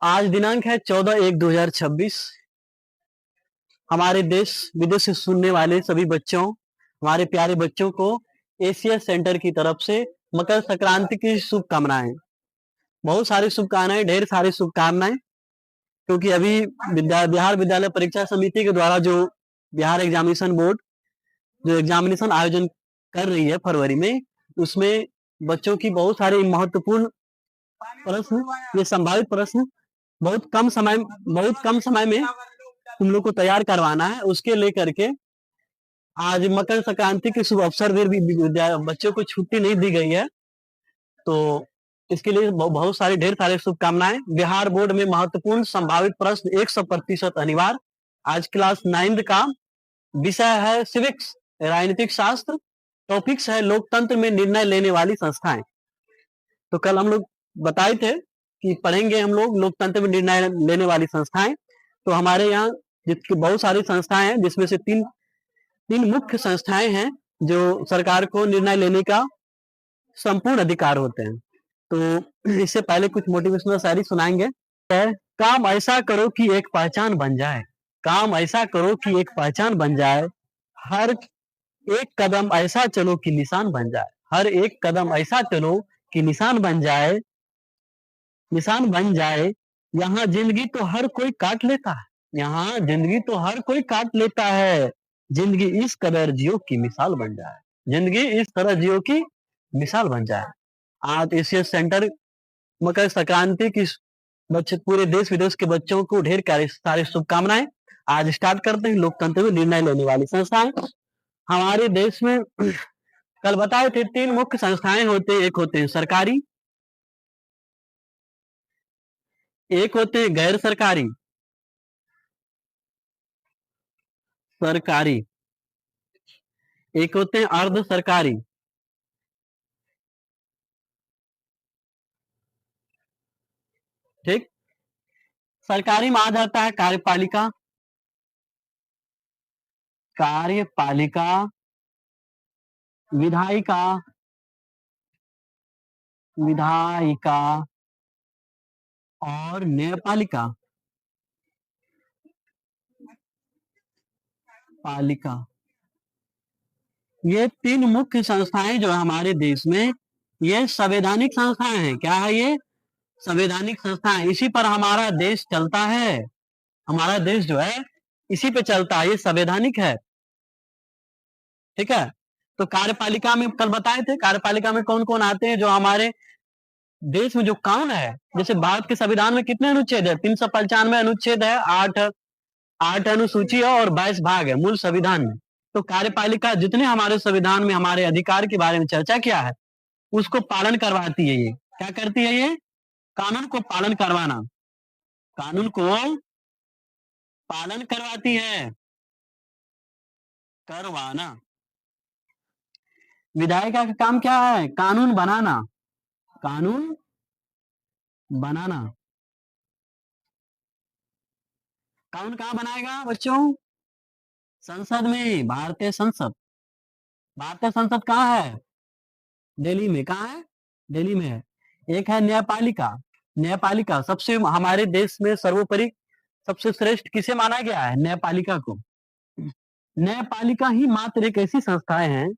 आज दिनांक है 14/1/2026। हमारे देश विदेश से सुनने वाले सभी बच्चों, हमारे प्यारे बच्चों को एसीएस सेंटर की तरफ से मकर संक्रांति की शुभकामनाएं। बहुत सारी शुभकामनाएं, ढेर सारी शुभकामनाएं, क्योंकि अभी बिहार विद्यालय परीक्षा समिति के द्वारा जो बिहार एग्जामिनेशन बोर्ड जो एग्जामिनेशन आयोजन कर रही है फरवरी में, उसमें बच्चों की बहुत सारे महत्वपूर्ण प्रश्न, ये संभावित प्रश्न बहुत कम समय में तुम लोग को तैयार करवाना है। उसके लेकर के आज मकर संक्रांति के शुभ अवसर में भी बच्चों को छुट्टी नहीं दी गई है, तो इसके लिए बहुत सारे ढेर सारे शुभकामनाएं। बिहार बोर्ड में महत्वपूर्ण संभावित प्रश्न 100% अनिवार्य। आज क्लास 9 का विषय है सिविक्स, राजनीतिक शास्त्र। टॉपिक्स है लोकतंत्र में निर्णय लेने वाली संस्थाएं। तो कल हम लोग बताए थे कि पढ़ेंगे हम लोग लोकतंत्र में निर्णय लेने वाली संस्थाएं। तो हमारे यहाँ जितनी बहुत सारी संस्थाएं हैं, जिसमें से तीन मुख्य संस्थाएं हैं जो सरकार को निर्णय लेने का संपूर्ण अधिकार होते हैं। तो इससे पहले कुछ मोटिवेशनल शायरी सुनाएंगे। काम ऐसा करो कि एक पहचान बन जाए, काम ऐसा करो कि एक पहचान बन जाए, हर एक कदम ऐसा चलो कि निशान बन जाए, हर एक कदम ऐसा चलो कि निशान बन जाए, निशान बन जाए। यहाँ जिंदगी तो हर कोई काट लेता है, यहाँ जिंदगी तो हर कोई काट लेता है, जिंदगी इस कदर जियो की मिसाल बन जाए, जिंदगी इस तरह जियो की मिसाल बन जाए। आज एसीएस सेंटर मकर संक्रांति की बच्चे पूरे देश विदेश के बच्चों को ढेर सारी शुभकामनाएं। आज स्टार्ट करते हैं लोकतंत्र में निर्णय लेने वाली संस्थाएं। हमारे देश में कल बताए थे 3 मुख्य संस्थाएं होते हैं। एक होते हैं सरकारी, एक होते हैं गैर सरकारी, सरकारी, एक होते हैं अर्ध सरकारी। ठीक, सरकारी में आ जाता है कार्यपालिका, कार्यपालिका, विधायिका, विधायिका और न्यायपालिका, पालिका। ये 3 मुख्य संस्थाएं जो है हमारे देश में, ये संवैधानिक संस्थाएं हैं। क्या है ये? संवैधानिक संस्थाएं। इसी पर हमारा देश चलता है, हमारा देश जो है इसी पे चलता है, ये संवैधानिक है। ठीक है। तो कार्यपालिका में कल बताए थे, कार्यपालिका में कौन कौन आते हैं जो हमारे देश में जो कानून है, जैसे भारत के संविधान में कितने अनुच्छेद है? 395 अनुच्छेद है, 8 अनुसूची है और 22 भाग है मूल संविधान में। तो कार्यपालिका जितने हमारे संविधान में हमारे अधिकार के बारे में चर्चा किया है, उसको पालन करवाती है। ये क्या करती है? ये कानून को पालन करवाना, कानून को पालन करवाती है, करवाना। विधायिका का काम क्या है? कानून बनाना, कानून बनाना। कानून कहाँ बनाएगा बच्चों? संसद में, भारतीय संसद। भारतीय संसद कहाँ है? दिल्ली में। कहाँ है? दिल्ली में है। एक है न्यायपालिका, न्यायपालिका सबसे हमारे देश में सर्वोपरि सबसे श्रेष्ठ किसे माना गया है? न्यायपालिका को। न्यायपालिका ही मात्र एक ऐसी संस्थाएं हैं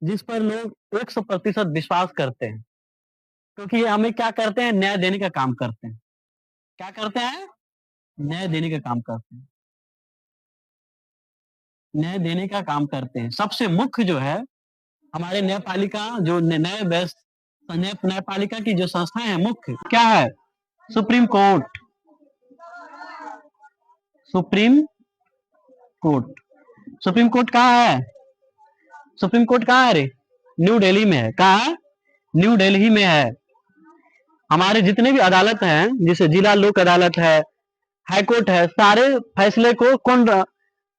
जिस पर लोग 100% विश्वास करते हैं, क्योंकि ये हमें क्या करते हैं? न्याय देने का काम करते हैं। क्या करते हैं? न्याय देने का काम करते हैं, न्याय देने का काम करते हैं। सबसे मुख्य जो है हमारे न्यायपालिका जो न्यायपालिका की जो संस्थाएं हैं मुख्य क्या है? Supreme court, supreme court. Supreme court कहाँ है? सुप्रीम कोर्ट कहाँ है रे? न्यू दिल्ली में है। कहाँ है? न्यू दिल्ली में है। हमारे जितने भी अदालत हैं, जैसे जिला लोक अदालत है, हाईकोर्ट है, सारे फैसले को कौन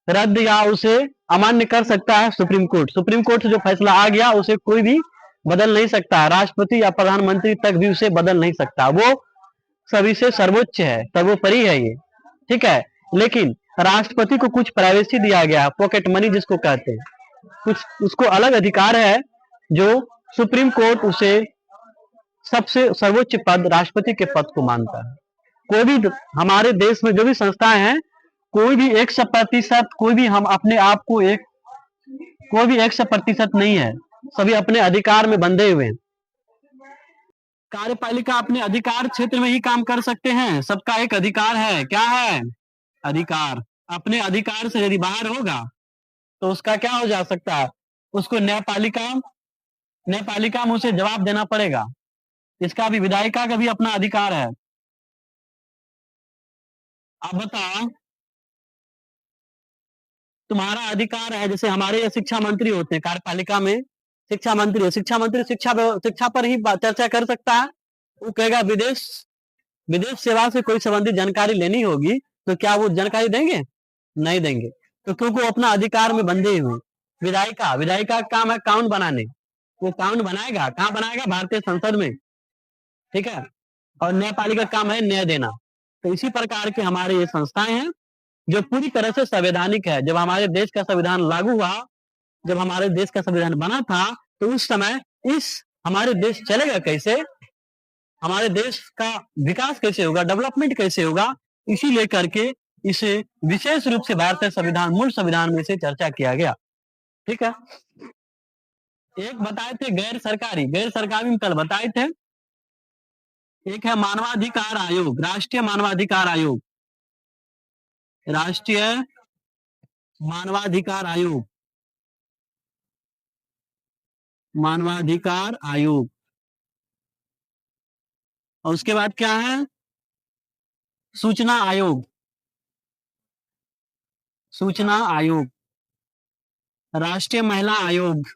रद्द या उसे अमान्य कर सकता है? Supreme court. सुप्रीम कोर्ट से जो फैसला आ गया उसे कोई भी बदल नहीं सकता, राष्ट्रपति या प्रधानमंत्री तक भी उसे बदल नहीं सकता। वो सभी से सर्वोच्च है, सर्वोपरि है ये। ठीक है। लेकिन राष्ट्रपति को कुछ प्राइवेसी दिया गया, पॉकेट मनी जिसको कहते हैं, कुछ उसको अलग अधिकार है जो सुप्रीम कोर्ट उसे सबसे सर्वोच्च पद राष्ट्रपति के पद को मानता है। कोई भी हमारे देश में जो भी संस्थाएं हैं, कोई भी 100% कोई भी हम अपने आप को एक कोई भी 100% नहीं है। सभी अपने अधिकार में बंधे हुए हैं। कार्यपालिका अपने अधिकार क्षेत्र में ही काम कर सकते हैं। सबका एक अधिकार है। क्या है? अधिकार। अपने अधिकार से यदि बाहर होगा तो उसका क्या हो जा सकता है? उसको न्यायपालिका न्यायपालिका में उसे जवाब देना पड़ेगा। इसका भी विधायिका का भी अपना अधिकार है। आप बताओ, तुम्हारा अधिकार है, जैसे हमारे शिक्षा मंत्री होते हैं कार्यपालिका में, शिक्षा मंत्री शिक्षा पर ही चर्चा कर सकता है। वो कहेगा विदेश विदेश सेवा से कोई संबंधित जानकारी लेनी होगी तो क्या वो जानकारी देंगे? नहीं देंगे। तो क्योंकि वो अपना अधिकार में बंधे हुए। विधायिका विधायिका का काम है कानून बनाने। वो कानून बनाएगा। कहाँ बनाएगा? भारतीय संसद में। ठीक है। और न्यायपालिका का काम है न्याय देना। तो इसी प्रकार के हमारे ये संस्थाएं हैं जो पूरी तरह से संवैधानिक है। जब हमारे देश का संविधान लागू हुआ, जब हमारे देश का संविधान बना था, तो उस समय इस हमारे देश चलेगा कैसे, हमारे देश का विकास कैसे होगा, डेवलपमेंट कैसे होगा, इसी लेकर के इसे विशेष रूप से भारतीय संविधान मूल संविधान में से चर्चा किया गया। ठीक है। एक बताए थे गैर सरकारी में कल बताए थे। एक है मानवाधिकार आयोग, राष्ट्रीय मानवाधिकार आयोग, राष्ट्रीय मानवाधिकार आयोग, मानवाधिकार आयोग। और उसके बाद क्या है? सूचना आयोग, सूचना आयोग, राष्ट्रीय महिला आयोग,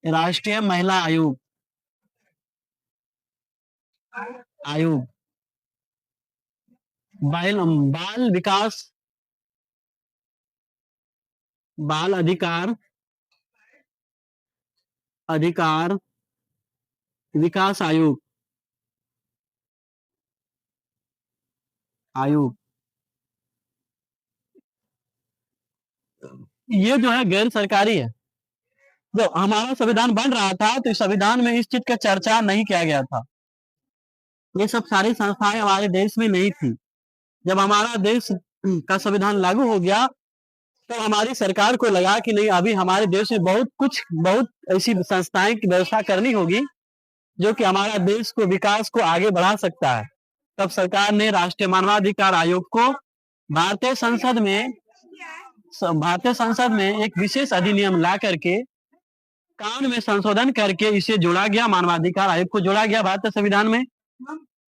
राष्ट्रीय महिला आयोग, आयोग, बाल विकास, बाल अधिकार अधिकार विकास आयोग, आयोग। ये जो है गैर सरकारी है। जब हमारा संविधान बन रहा था तो इस संविधान में इस चीज का चर्चा नहीं किया गया था। ये सब सारी संस्थाएं हमारे देश में नहीं थी। जब हमारा देश का संविधान लागू हो गया तो हमारी सरकार को लगा कि नहीं, अभी हमारे देश में बहुत ऐसी संस्थाएं की व्यवस्था करनी होगी जो कि हमारा देश को विकास को आगे बढ़ा सकता है। तब सरकार ने राष्ट्रीय मानवाधिकार आयोग को भारतीय संसद में भारतीय संसद में एक विशेष अधिनियम ला करके कानून में संशोधन करके इसे जोड़ा गया। मानवाधिकार आयोग को जोड़ा गया भारतीय संविधान में,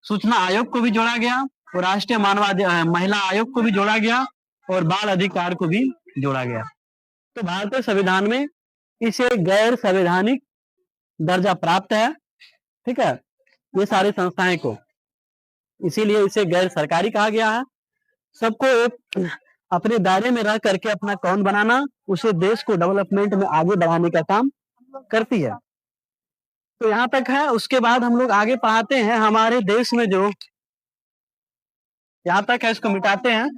सूचना आयोग को भी जोड़ा गया, और राष्ट्रीय महिला आयोग को भी जोड़ा गया, और बाल अधिकार को भी जोड़ा गया। तो भारतीय संविधान में इसे गैर संवैधानिक दर्जा प्राप्त है। ठीक है। ये सारी संस्थाएं को, इसीलिए इसे गैर सरकारी कहा गया है। सबको एक अपने दायरे में रह करके अपना कानून बनाना, उसे देश को डेवलपमेंट में आगे बढ़ाने का काम करती है। तो यहाँ तक है। उसके बाद हम लोग आगे पढ़ाते हैं हमारे देश में जो यहाँ तक है, इसको मिटाते हैं।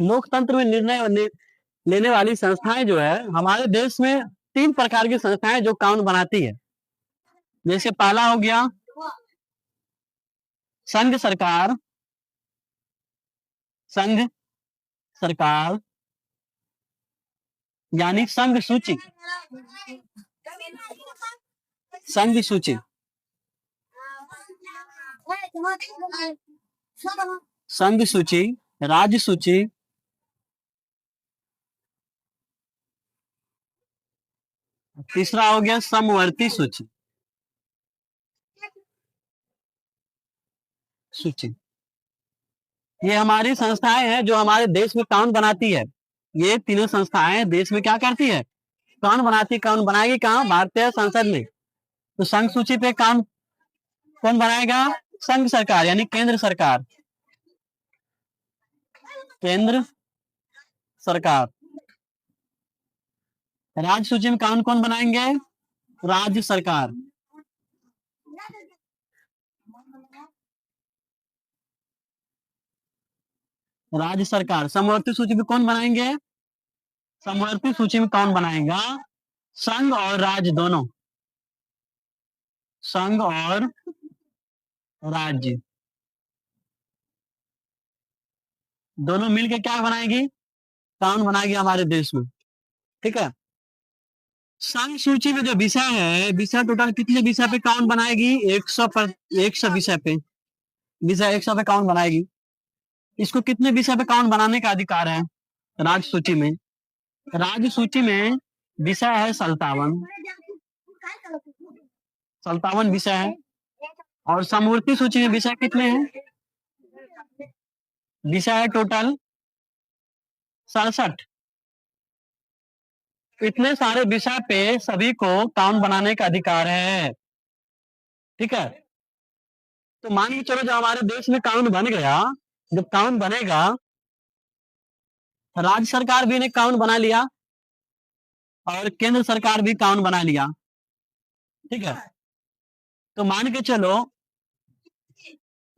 लोकतंत्र में निर्णय लेने वाली संस्थाएं जो है हमारे देश में, 3 प्रकार की संस्थाएं जो कानून बनाती है। जैसे पहला हो गया संघ सरकार, संघ सरकार यानी संघ सूची, संघ सूची, संघ सूची, राज्य सूची, तीसरा हो गया समवर्ती सूची, सूची। ये हमारी संस्थाएं हैं जो हमारे देश में कानून बनाती है। ये तीनों संस्थाएं देश में क्या करती है? कानून बनाती। कानून बनाएगी कहाँ? भारतीय संसद में। तो संघ सूची पे कानून कौन बनाएगा? संघ सरकार यानी केंद्र सरकार, केंद्र सरकार। राज्य सूची में कानून कौन बनाएंगे? राज्य सरकार। राज्य सरकार। समवर्ती सूची में कौन बनाएंगे? समवर्ती सूची में कौन बनाएगा? संघ और राज्य दोनों, संघ और राज्य दोनों मिलके क्या बनाएगी? कानून बनाएगी हमारे देश में। ठीक है। संघ सूची में जो विषय है, विषय टोटल कितने विषय पे कानून बनाएगी? 100 पर 100 विषय पे, विषय 100 पे कानून बनाएगी। इसको कितने विषय पे कानून बनाने का अधिकार है राज्य सूची में? राज्य सूची में विषय है 57, 57 विषय है। और समवर्ती सूची में विषय कितने हैं? विषय है टोटल 67। इतने सारे विषय पे सभी को कानून बनाने का अधिकार है। ठीक है। तो मान के चलो जब हमारे देश में कानून बन गया, जब कानून बनेगा, राज्य सरकार भी ने कानून बना लिया और केंद्र सरकार भी कानून बना लिया। ठीक है। तो मान के चलो,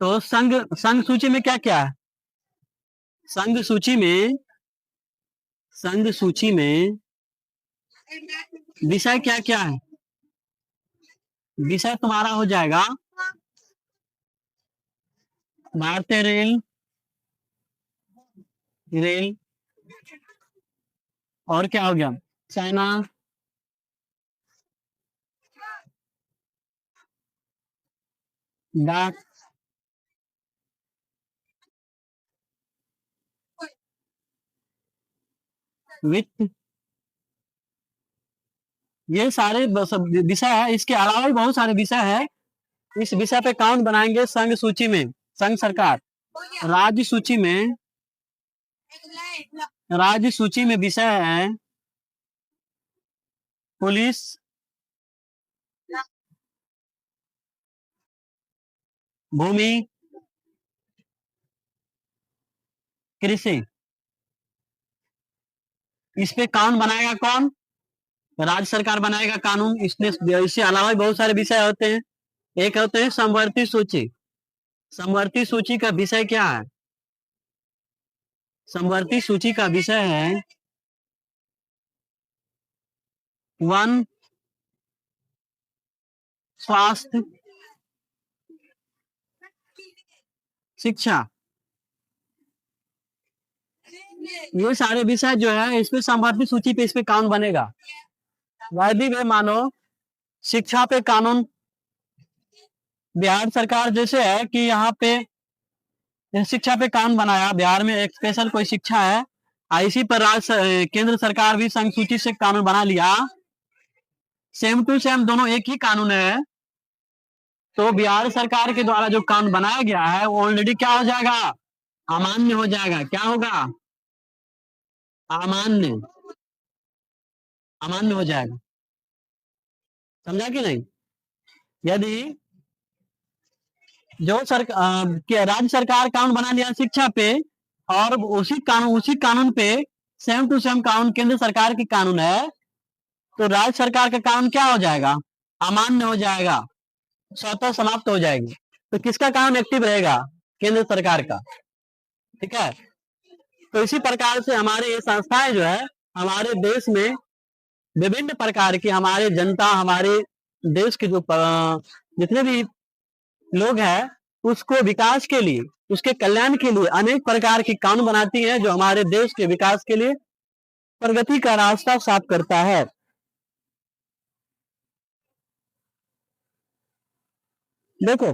तो संघ संघ सूची में क्या क्या है? संघ सूची में, संघ सूची में विषय क्या क्या है? विषय तुम्हारा हो जाएगा भारतीय रेल, रेल, और क्या हो गया? चाइना, डाक, वित्त, ये सारे विषय है। इसके अलावा भी बहुत सारे विषय है। इस विषय पे कानून बनाएंगे संघ सूची में, संघ सरकार। राज्य सूची में, राज्य सूची में विषय है पुलिस, भूमि, कृषि। इस पे कानून बनाएगा कौन? राज्य सरकार बनाएगा कानून। इससे अलावा भी बहुत सारे विषय होते हैं। एक होते हैं समवर्ती सूची। समवर्ती सूची का विषय क्या है? समवर्ती सूची का विषय है वन, स्वास्थ्य, शिक्षा। ये सारे विषय जो है इसमें समवर्ती सूची पे इस पे कानून बनेगा। यदि वे मानो शिक्षा पे कानून, बिहार सरकार जैसे है कि यहाँ पे शिक्षा पे कानून बनाया, बिहार में एक स्पेशल कोई शिक्षा है, इसी पर केंद्र सरकार भी संघ सूची से कानून बना लिया। सेम टू सेम दोनों एक ही कानून है। तो बिहार सरकार के द्वारा जो कानून बनाया गया है वो ऑलरेडी क्या हो जाएगा? अमान्य हो जाएगा। क्या होगा? अमान्य, अमान्य हो जाएगा। समझा कि नहीं? यदि जो राज्य सरकार कानून बना लिया शिक्षा पे, और उसी कानून पे सेम टू सेम कानून केंद्र सरकार की कानून है, तो राज्य सरकार का कानून क्या हो जाएगा? अमान्य हो जाएगा, स्वतः समाप्त हो जाएगी। तो किसका कानून एक्टिव रहेगा? केंद्र सरकार का। ठीक है। तो इसी प्रकार से हमारे ये संस्थाएं जो है हमारे देश में विभिन्न प्रकार की, हमारे जनता, हमारे देश के जो जितने भी लोग हैं उसको विकास के लिए, उसके कल्याण के लिए अनेक प्रकार की कानून बनाती है, जो हमारे देश के विकास के लिए प्रगति का रास्ता साफ करता है। देखो,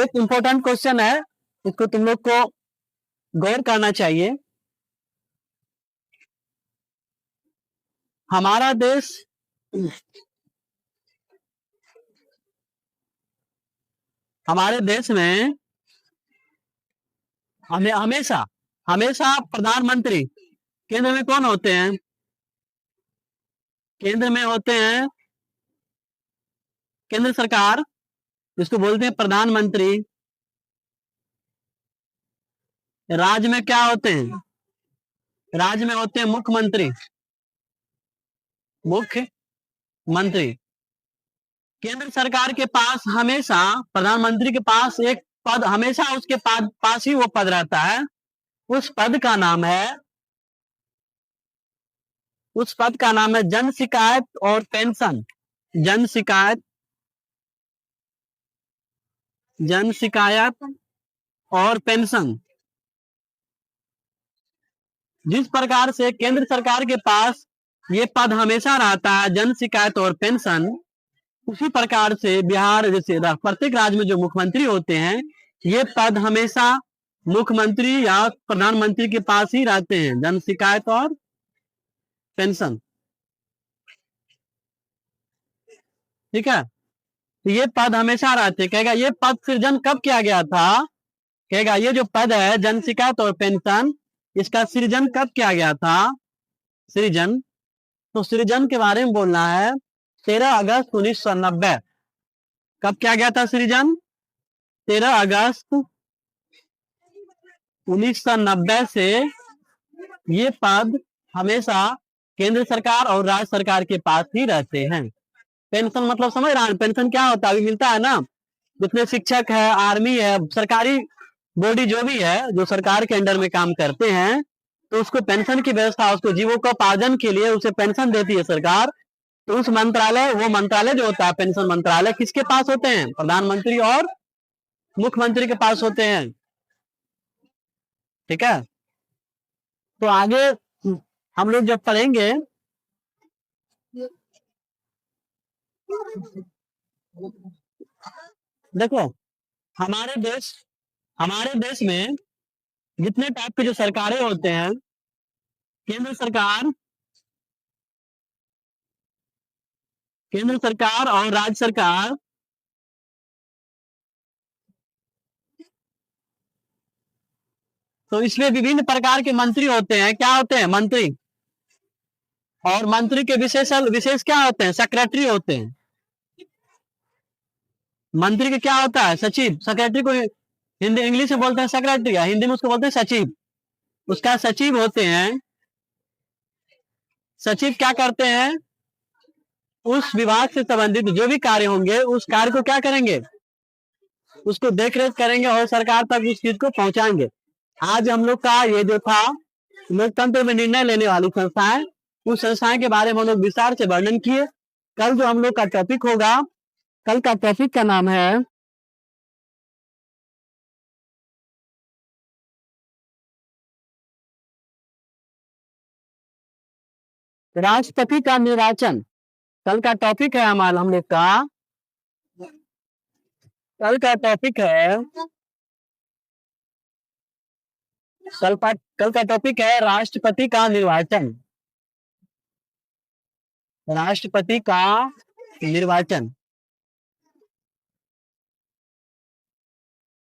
एक इम्पोर्टेंट क्वेश्चन है, इसको तुम लोग को गौर करना चाहिए। हमारा देश हमारे देश में हमेशा हमेशा प्रधानमंत्री केंद्र में कौन होते हैं? केंद्र में होते हैं केंद्र सरकार, जिसको बोलते हैं प्रधानमंत्री। राज्य में क्या होते हैं? राज्य में होते हैं मुख्यमंत्री, मुख्यमंत्री। केंद्र सरकार के पास हमेशा, प्रधानमंत्री के पास एक पद, हमेशा उसके पास ही वो पद रहता है, उस पद का नाम है जन शिकायत और पेंशन। जन शिकायत और पेंशन। जिस प्रकार से केंद्र सरकार के पास ये पद हमेशा रहता है, जन शिकायत और पेंशन, उसी प्रकार से बिहार जैसे प्रत्येक राज्य में जो मुख्यमंत्री होते हैं, ये पद हमेशा मुख्यमंत्री या प्रधानमंत्री के पास ही रहते हैं, जन शिकायत और पेंशन। ठीक है, तो ये पद हमेशा रहते। कहेगा ये पद सृजन कब किया गया था? कहेगा ये जो पद है जन शिकायत और पेंशन, इसका सृजन कब किया गया था? सृजन, तो सृजन के बारे में बोलना है 13 अगस्त 1990। कब किया गया था सृजन? 13 अगस्त 1990 से ये पद हमेशा केंद्र सरकार और राज्य सरकार के पास ही रहते हैं। पेंशन मतलब समझ रहा है? पेंशन क्या होता है? अभी मिलता है ना, जितने शिक्षक है, आर्मी है, सरकारी बॉडी जो भी है, जो सरकार के अंडर में काम करते हैं, तो उसको पेंशन की व्यवस्था, उसको जीविकोपार्जन के लिए उसे पेंशन देती है सरकार। तो उस मंत्रालय, वो मंत्रालय जो होता है पेंशन मंत्रालय, किसके पास होते हैं? प्रधानमंत्री और मुख्यमंत्री के पास होते हैं। ठीक है, तो आगे हम लोग जब पढ़ेंगे, देखो हमारे देश में जितने टाइप के जो सरकारें होते हैं, केंद्र सरकार और राज्य सरकार, तो इसमें विभिन्न प्रकार के मंत्री होते हैं। क्या होते हैं? मंत्री। और मंत्री के विशेष क्या होते हैं? सेक्रेटरी होते हैं। मंत्री के क्या होता है? सचिव। सेक्रेटरी को हिंदी इंग्लिश में बोलते हैं सेक्रेटरी, या हिंदी में उसको बोलते हैं सचिव। उसका सचिव होते हैं। सचिव क्या करते हैं? उस विभाग से संबंधित जो भी कार्य होंगे, उस कार्य को क्या करेंगे? उसको देख रेख करेंगे और सरकार तक उस चीज को पहुंचाएंगे। आज हम लोग का ये जो था लोकतंत्र में निर्णय लेने वाली संस्थाएं, उस संस्थाएं के बारे में हम लोग विस्तार से वर्णन किए। कल जो हम लोग का टॉपिक होगा, कल का टॉपिक का नाम है राष्ट्रपति का निर्वाचन। कल का टॉपिक है हमारा, हम लोग का कल का टॉपिक है राष्ट्रपति का निर्वाचन। राष्ट्रपति का निर्वाचन।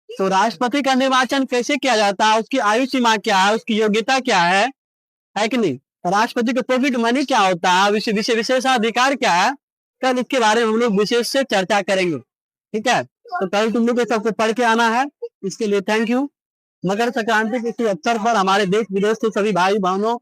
तो राष्ट्रपति का निर्वाचन कैसे किया जाता है? उसकी आयु सीमा क्या है? उसकी योग्यता क्या है कि नहीं? राष्ट्रपति का प्रॉफिट मनी क्या होता है? विशेषाधिकार क्या है? कल इसके बारे में हम लोग विशेष से चर्चा करेंगे। ठीक है, तो कल तुम लोग को सबको पढ़ के आना है। इसके लिए थैंक यू। मकर संक्रांति के अवसर पर हमारे देश विदेश के सभी भाई बहनों